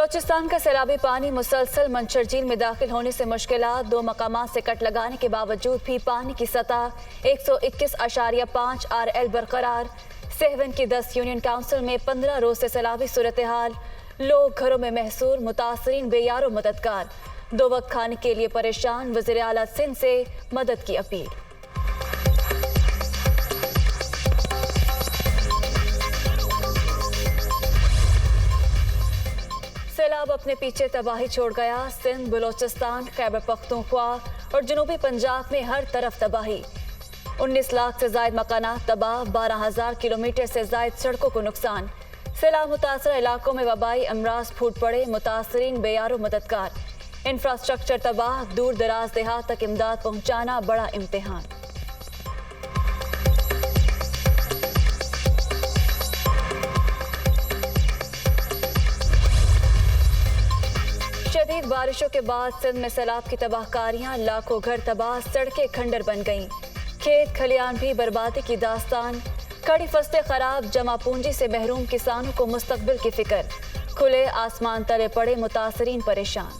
बलोचिस्तान का सैलाबी पानी मुसलसल मंचर झील में दाखिल होने से मुश्किलात। 2 मकामात से कट लगाने के बावजूद भी पानी की सतह 121.5 RL बरकरार। सेहवन की 10 यूनियन काउंसिल में 15 रोज से सैलाबी सूरत हाल। लोग घरों में महसूर, मुतासरीन बेयारो मददगार। 2 वक्त खाने के लिए परेशान, वज़ीर आला सिंध से मदद की अपील। सैलाब अपने पीछे तबाही छोड़ गया। सिंध, बलोचिस्तान, खैबर पख्तूनख्वा और जनूबी पंजाब में हर तरफ तबाही। 19 लाख से जायद मकानात तबाह, 12,000 किलोमीटर से जायद सड़कों को नुकसान। सैलाब मुतासर इलाकों में वबाई अमराज फूट पड़े, मुतासरीन बेयारो मददगार। इंफ्रास्ट्रक्चर तबाह, दूर दराज देहात तक इमदाद पहुँचाना बड़ा इम्तिहान। शदीद बारिशों के बाद सिंध में सैलाब की तबाहकारियां, लाखों घर तबाह, सड़कें खंडर बन गईं। खेत खलियान भी बर्बादी की दास्तान। खड़ी फसलें खराब, जमा पूंजी से महरूम किसानों को मुस्तकबिल की फिक्र। खुले आसमान तले पड़े, मुतासरीन परेशान।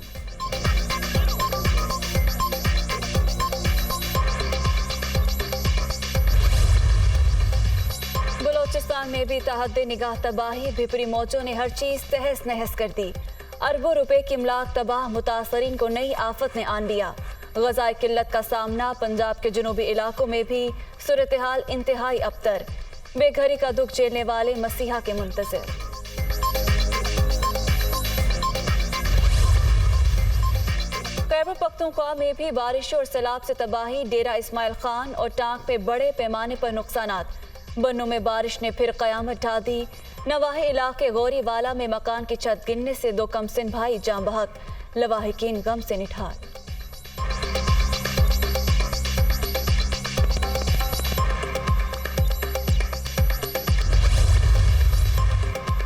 बलोचिस्तान में भी तहद्दे निगाह तबाही, भिपरी मौजों ने हर चीज तहस नहस कर दी। अरबों रुपए की इमलाक तबाह, मुतासरीन को नई आफत ने आन दिया। ग़ज़ाई किल्लत का सामना, पंजाब के जनूबी इलाकों में भी सूरत हाल इंतहाई अबतर। बेघरी का दुख झेलने वाले मसीहा के मुंतज़िर। खैबर पख्तूनख्वा में भी बारिशों और सैलाब से तबाही, डेरा इस्माइल खान और टांक में बड़े पैमाने पर नुकसानात। बन्नू में बारिश ने फिर कयामत ढा दी। नवाही इलाके गौरी वाला में मकान की छत गिरने से 2 कमसिन भाई जान बहक, लवाहिकीन गम से निठार।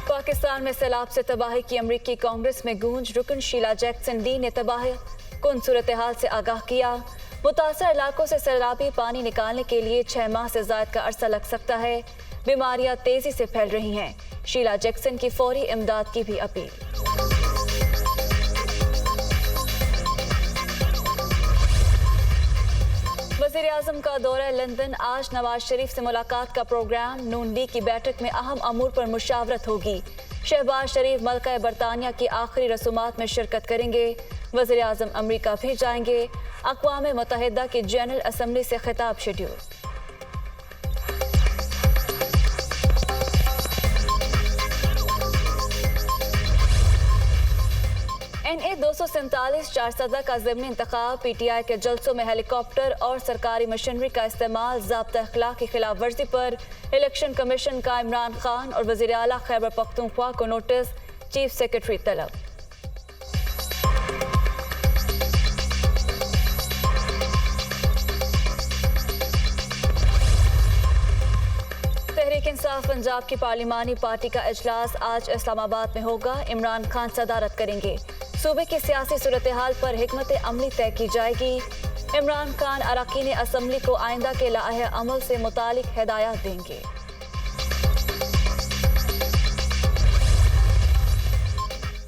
पाकिस्तान में सैलाब से तबाही की अमरीकी कांग्रेस में गूंज, रुकन शीला जैक्सन डी ने तबाह कुन सूरत हाल से आगाह किया। मुतासर इलाकों से सैलाबी पानी निकालने के लिए 6 माह से ज्यादा का अरसा लग सकता है। बीमारियां तेजी से फैल रही हैं। शीला जैक्सन की फौरी इमदाद की भी अपील। वज़ीर आज़म का दौरा लंदन, आज नवाज शरीफ से मुलाकात का प्रोग्राम। नून लीग की बैठक में अहम अमूर पर मुशावरत होगी। शहबाज शरीफ मल्का बरतानिया की आखिरी रसूमात में शिरकत करेंगे। वज़ीर आज़म अमरीका भी जाएंगे। अक़वाम मुत्तहिदा की जनरल असम्बली से खिताब शेड्यूल। NA 247 4 का ज़िमनी इंतखाब, PTI के जलसों में हेलीकॉप्टर और सरकारी मशीनरी का इस्तेमाल, ज़ाब्ता अखलाक की खिलाफ वर्जी पर इलेक्शन कमीशन का इमरान खान और वज़ीर आला खैबर पख्तूनख्वा को नोटिस, चीफ सेक्रेटरी तलब। तहरीक इंसाफ पंजाब की पार्लिमानी पार्टी का इजलास आज इस्लामाबाद में होगा। इमरान खान सदारत करेंगे। सूबे की सियासी सूरत हाल पर हिकमत अमली तय की जाएगी। इमरान खान अरकान असम्बली को आइंदा के लाहे अमल से मुतालिक हिदायत देंगे।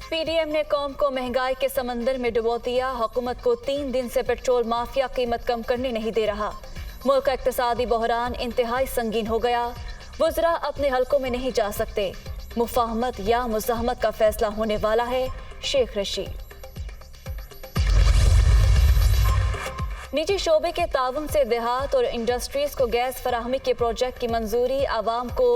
PDM ने कौम को महंगाई के समंदर में डुबो दिया। हुकूमत को 3 दिन से पेट्रोल माफिया कीमत कम करने नहीं दे रहा। मुल्क का इक्तिसादी बहरान इंतहाई संगीन हो गया। वज़रा अपने हलकों में नहीं जा सकते। मुफाहमत या मुज़ाहमत का फैसला होने वाला है। शेख रशीद। निजी शोबे के ताउन से देहात और इंडस्ट्रीज को गैस फराहमी के प्रोजेक्ट की मंजूरी। आवाम को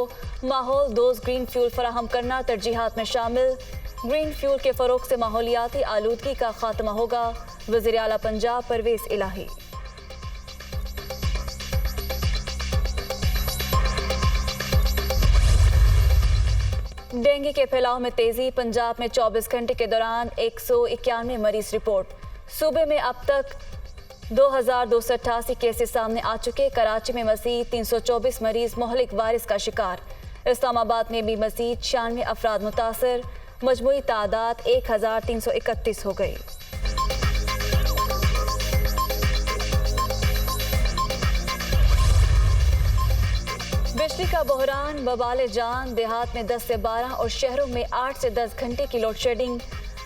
माहौल दोस्त ग्रीन फ्यूल फराहम करना तरजीहात में शामिल। ग्रीन फ्यूल के फरोग से माहौलियाती आलूदगी का खात्मा होगा। वज़ीर आला पंजाब परवेज इलाही। डेंगू के फैलाव में तेजी, पंजाब में 24 घंटे के दौरान 191 मरीज रिपोर्ट। सूबे में अब तक 2288 केसेस सामने आ चुके। कराची में मजीद 324 मरीज मोहलिक वायरस का शिकार। इस्लामाबाद में भी मजीद 96 अफराद मुतासर। मजमूई तादाद 1331 हो गई। बिजली का बहरान, बवाल जान, देहात में 10 से 12 और शहरों में 8 से 10 घंटे की लोड शेडिंग।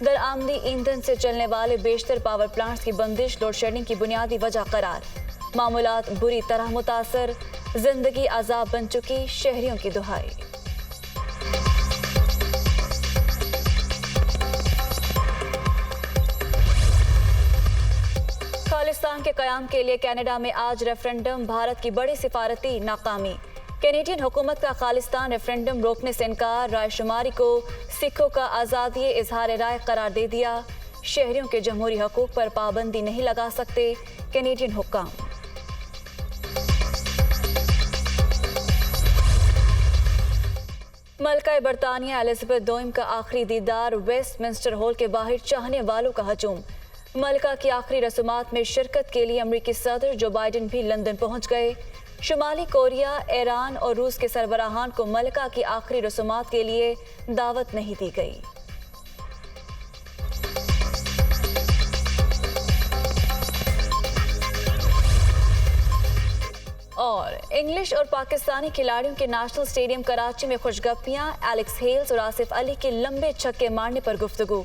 درآمدی ایندھن سے چلنے والے بیشتر پاور پلانٹس کی بندش لوڈ شیڈنگ کی بنیادی وجہ قرار۔ معمولات بری طرح متاثر، زندگی عذاب بن چکی، شہریوں کی دہائی۔ خالصتان کے قیام کے لیے کینیڈا میں آج ریفرنڈم، بھارت کی بڑی سفارتی ناکامی۔ کینیڈین حکومت کا خالصتان ریفرنڈم روکنے سے انکار، رائے شماری کو سکھوں کا آزادی اظہار رائے قرار دے دیا۔ شہریوں کے جمہوری حقوق پر پابندی نہیں لگا سکتے کینیڈین حکام۔ ملکہ برطانیہ الزبتھ دوئم کا آخری دیدار، ویسٹ منسٹر ہال کے باہر چاہنے والوں کا ہجوم۔ ملکہ کی آخری رسومات میں شرکت کے لیے امریکی صدر جو بائیڈن بھی لندن پہنچ گئے۔ شمالی کوریا، ایران اور روس کے سربراہان کو ملکہ کی آخری رسومات کے لیے دعوت نہیں دی گئی۔ اور انگلش اور پاکستانی کھلاڑیوں کے نیشنل اسٹیڈیم کراچی میں خوشگپیاں، ایلکس ہیلز اور آصف علی کے لمبے چھکے مارنے پر گفتگو۔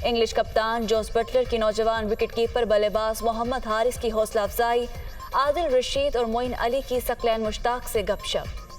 انگلش کپتان جوس بٹلر کی نوجوان وکٹ کیپر بلے باز محمد حارث کی حوصلہ افزائی، عادل رشید اور معین علی کی ثقلین مشتاق سے گپ شپ۔